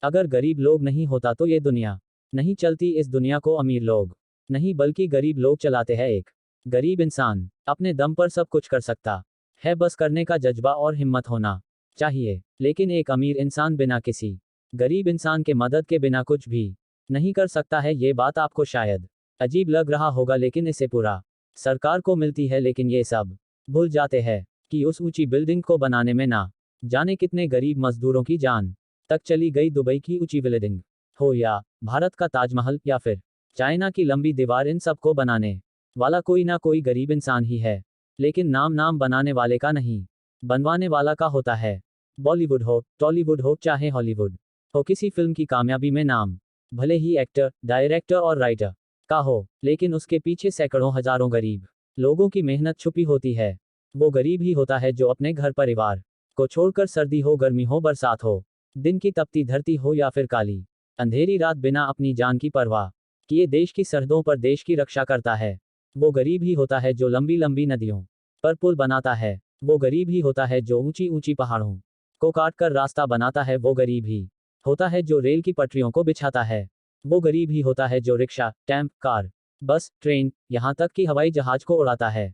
अगर गरीब लोग नहीं होता तो ये दुनिया नहीं चलती। इस दुनिया को अमीर लोग नहीं बल्कि गरीब लोग चलाते हैं। एक गरीब इंसान अपने दम पर सब कुछ कर सकता है, बस करने का जज्बा और हिम्मत होना चाहिए। लेकिन एक अमीर इंसान बिना किसी गरीब इंसान के मदद के बिना कुछ भी नहीं कर सकता है। ये बात आपको शायद अजीब लग रहा होगा, लेकिन इसे पूरा सरकार को मिलती है। लेकिन ये सब भूल जाते हैं कि उस ऊंची बिल्डिंग को बनाने में ना जाने कितने गरीब मजदूरों की जान तक चली गई। दुबई की ऊंची बिल्डिंग हो या भारत का ताजमहल या फिर चाइना की लंबी दीवार, इन सबको बनाने वाला कोई ना कोई गरीब इंसान ही है। लेकिन नाम बनाने वाले का नहीं, बनवाने वाला का होता है। बॉलीवुड हो, टॉलीवुड हो, चाहे हॉलीवुड हो, किसी फिल्म की कामयाबी में नाम भले ही एक्टर, डायरेक्टर और राइटर का हो, लेकिन उसके पीछे सैकड़ों हजारों गरीब लोगों की मेहनत छुपी होती है। वो गरीब ही होता है जो अपने घर परिवार को छोड़कर, सर्दी हो, गर्मी हो, बरसात हो, दिन की तपती धरती हो या फिर काली अंधेरी रात, बिना अपनी जान की परवाह किए देश की सरहदों पर देश की रक्षा करता है। वो गरीब ही होता है जो लंबी लंबी नदियों पर पुल बनाता है। वो गरीब ही होता है जो ऊंची ऊंची पहाड़ों को काट कर रास्ता बनाता है। वो गरीब ही होता है जो रेल की पटरियों को बिछाता है। वो गरीब ही होता है जो रिक्शा, टेम्प, कार, बस, ट्रेन, यहाँ तक कि हवाई जहाज को उड़ाता है।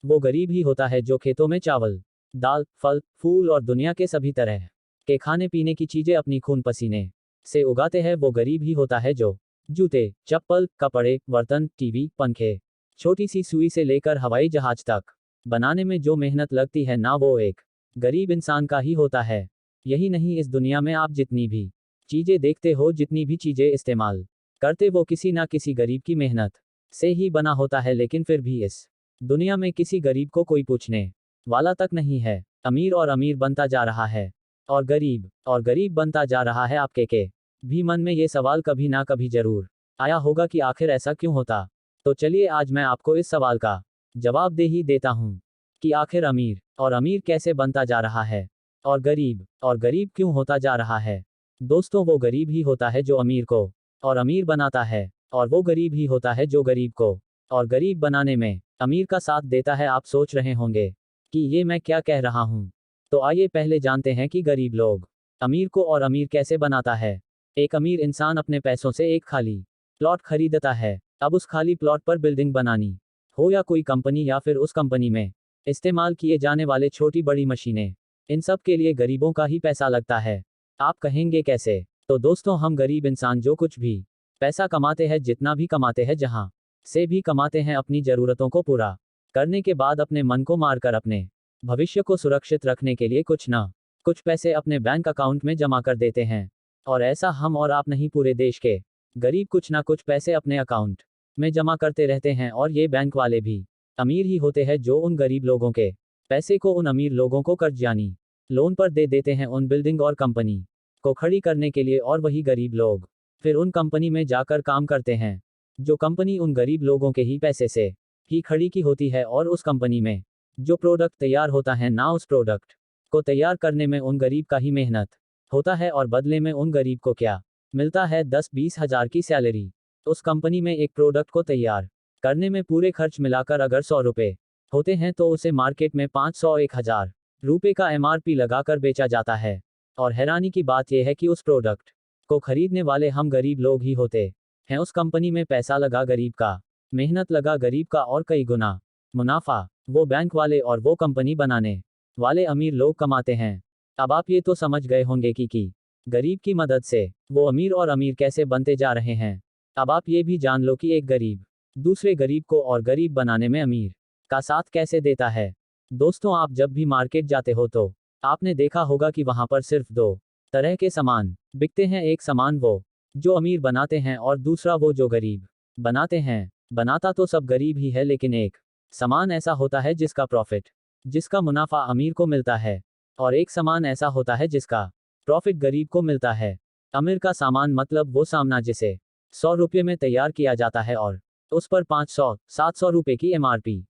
वो गरीब ही होता है जो खेतों में चावल, दाल, फल, फूल और दुनिया के सभी तरह के खाने पीने की चीजें अपनी खून पसीने से उगाते हैं। वो गरीब ही होता है जो जूते, चप्पल, कपड़े, बर्तन, टीवी, पंखे, छोटी सी सुई से लेकर हवाई जहाज तक बनाने में जो मेहनत लगती है ना, वो एक गरीब इंसान का ही होता है। यही नहीं, इस दुनिया में आप जितनी भी चीजें देखते हो, जितनी भी चीजें इस्तेमाल करते, वो किसी ना किसी गरीब की मेहनत से ही बना होता है। लेकिन फिर भी इस दुनिया में किसी गरीब को कोई पूछने वाला तक नहीं है। अमीर और अमीर बनता जा रहा है और गरीब बनता जा रहा है। आपके के भी मन में ये सवाल कभी ना कभी जरूर आया होगा कि आखिर ऐसा क्यों होता। तो चलिए आज मैं आपको इस सवाल का जवाब दे ही देता हूं कि आखिर अमीर कैसे बनता जा रहा है और गरीब क्यों होता जा रहा है। दोस्तों, वो गरीब ही होता है जो अमीर को और अमीर बनाता है, और वो गरीब ही होता है जो गरीब को और गरीब बनाने में अमीर का साथ देता है। आप सोच रहे होंगे कि ये मैं क्या कह रहा हूं, तो आइए पहले जानते हैं कि गरीब लोग अमीर को और अमीर कैसे बनाता है। एक अमीर इंसान अपने पैसों से एक खाली प्लॉट खरीदता है। अब उस खाली प्लॉट पर बिल्डिंग बनानी हो या कोई कंपनी या फिर उस कंपनी में इस्तेमाल किए जाने वाले छोटी बड़ी मशीनें, इन सब के लिए गरीबों का ही पैसा लगता है। आप कहेंगे कैसे? तो दोस्तों, हम गरीब इंसान जो कुछ भी पैसा कमाते हैं, जितना भी कमाते हैं, जहां से भी कमाते हैं, अपनी जरूरतों को पूरा करने के बाद अपने मन को मारकर अपने भविष्य को सुरक्षित रखने के लिए कुछ ना कुछ पैसे अपने बैंक अकाउंट में जमा कर देते हैं। और ऐसा हम और आप नहीं, पूरे देश के गरीब कुछ ना कुछ पैसे अपने अकाउंट में जमा करते रहते हैं। और ये बैंक वाले भी अमीर ही होते हैं जो उन गरीब लोगों के पैसे को उन अमीर लोगों को कर्ज यानी लोन पर दे देते हैं उन बिल्डिंग और कंपनी को खड़ी करने के लिए। और वही गरीब लोग फिर उन कंपनी में जाकर काम करते हैं, जो कंपनी उन गरीब लोगों के ही पैसे से ही खड़ी की होती है। और उस कंपनी में जो प्रोडक्ट तैयार होता है ना, उस प्रोडक्ट को तैयार करने में उन गरीब का ही मेहनत होता है। और बदले में उन गरीब को क्या मिलता है? 10-20 हजार की सैलरी। उस कंपनी में एक प्रोडक्ट को तैयार करने में पूरे खर्च मिलाकर अगर 100 रुपए होते हैं, तो उसे मार्केट में 500-1000 रुपए का एमआरपी लगाकर बेचा जाता है। और हैरानी की बात यह है कि उस प्रोडक्ट को खरीदने वाले हम गरीब लोग ही होते हैं। उस कंपनी में पैसा लगा गरीब का, मेहनत लगा गरीब का, और कई गुना मुनाफा वो बैंक वाले और वो कंपनी बनाने वाले अमीर लोग कमाते हैं। अब आप ये तो समझ गए होंगे कि गरीब की मदद से वो अमीर और अमीर कैसे बनते जा रहे हैं। अब आप ये भी जान लो कि एक गरीब दूसरे गरीब को और गरीब बनाने में अमीर का साथ कैसे देता है। दोस्तों, आप जब भी मार्केट जाते हो तो आपने देखा होगा कि वहां पर सिर्फ दो तरह के सामान बिकते हैं। एक सामान वो जो अमीर बनाते हैं और दूसरा वो जो गरीब बनाते हैं। बनाता तो सब गरीब ही है, लेकिन एक सामान ऐसा होता है जिसका प्रॉफिट, जिसका मुनाफा अमीर को मिलता है, और एक सामान ऐसा होता है जिसका प्रॉफिट गरीब को मिलता है। अमीर का सामान मतलब वो सामना जिसे 100 रुपये में तैयार किया जाता है और उस पर 500-700 रुपये की एमआरपी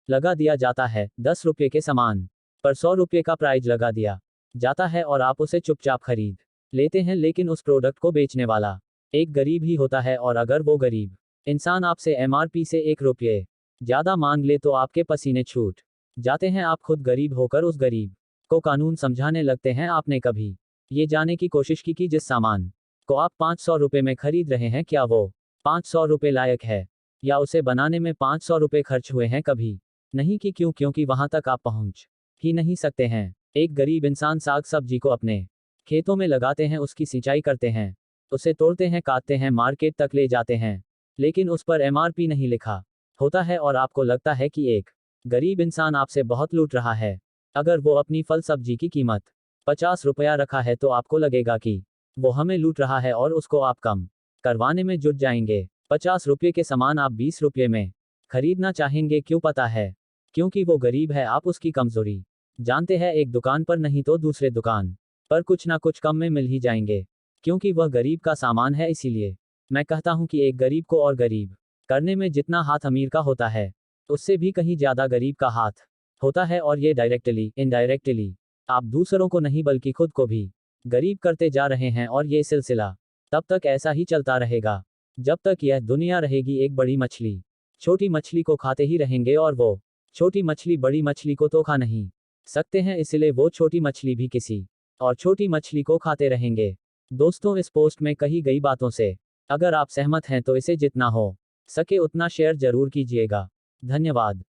लगा दिया जाता है। 10 रुपये के सामान पर 100 रुपये का प्राइज लगा दिया जाता है और आप उसे चुपचाप खरीद लेते हैं। लेकिन उस प्रोडक्ट को बेचने वाला एक गरीब ही होता है, और अगर वो गरीब इंसान आपसे एमआरपी से 1 रुपये ज्यादा मांग ले तो आपके पसीने छूट जाते हैं। आप खुद गरीब होकर उस गरीब को कानून समझाने लगते हैं। आपने कभी ये जाने की कोशिश की कि जिस सामान को आप 500 रुपये में खरीद रहे हैं क्या वो 500 रुपये लायक है, या उसे बनाने में 500 रुपये खर्च हुए हैं कभी नहीं कि क्यों, क्योंकि वहां तक आप पहुंच ही नहीं सकते हैं। एक गरीब इंसान साग सब्जी को अपने खेतों में लगाते हैं, उसकी सिंचाई करते हैं, उसे तोड़ते हैं, काटते हैं, मार्केट तक ले जाते हैं, लेकिन उस पर एमआरपी नहीं लिखा होता है और आपको लगता है कि एक गरीब इंसान आपसे बहुत लूट रहा है। अगर वो अपनी फल सब्जी की कीमत 50 रुपया रखा है तो आपको लगेगा कि वो हमें लूट रहा है और उसको आप कम करवाने में जुट जाएंगे। 50 रुपये के सामान आप 20 रुपये में खरीदना चाहेंगे, क्यों पता है? क्योंकि वो गरीब है, आप उसकी कमजोरी जानते हैं। एक दुकान पर नहीं तो दूसरे दुकान पर कुछ ना कुछ कम में मिल ही जाएंगे, क्योंकि वह गरीब का सामान है। इसीलिए मैं कहता हूं कि एक गरीब को और गरीब करने में जितना हाथ अमीर का होता है, उससे भी कहीं ज्यादा गरीब का हाथ होता है। और ये डायरेक्टली इनडायरेक्टली आप दूसरों को नहीं बल्कि खुद को भी गरीब करते जा रहे हैं। और ये सिलसिला तब तक ऐसा ही चलता रहेगा जब तक यह दुनिया रहेगी। एक बड़ी मछली छोटी मछली को खाते ही रहेंगे और वो छोटी मछली बड़ी मछली को तो खा नहीं सकते हैं, इसलिए वो छोटी मछली भी किसी और छोटी मछली को खाते रहेंगे। दोस्तों, इस पोस्ट में कही गई बातों से अगर आप सहमत हैं तो इसे जितना हो सके उतना शेयर जरूर कीजिएगा। धन्यवाद।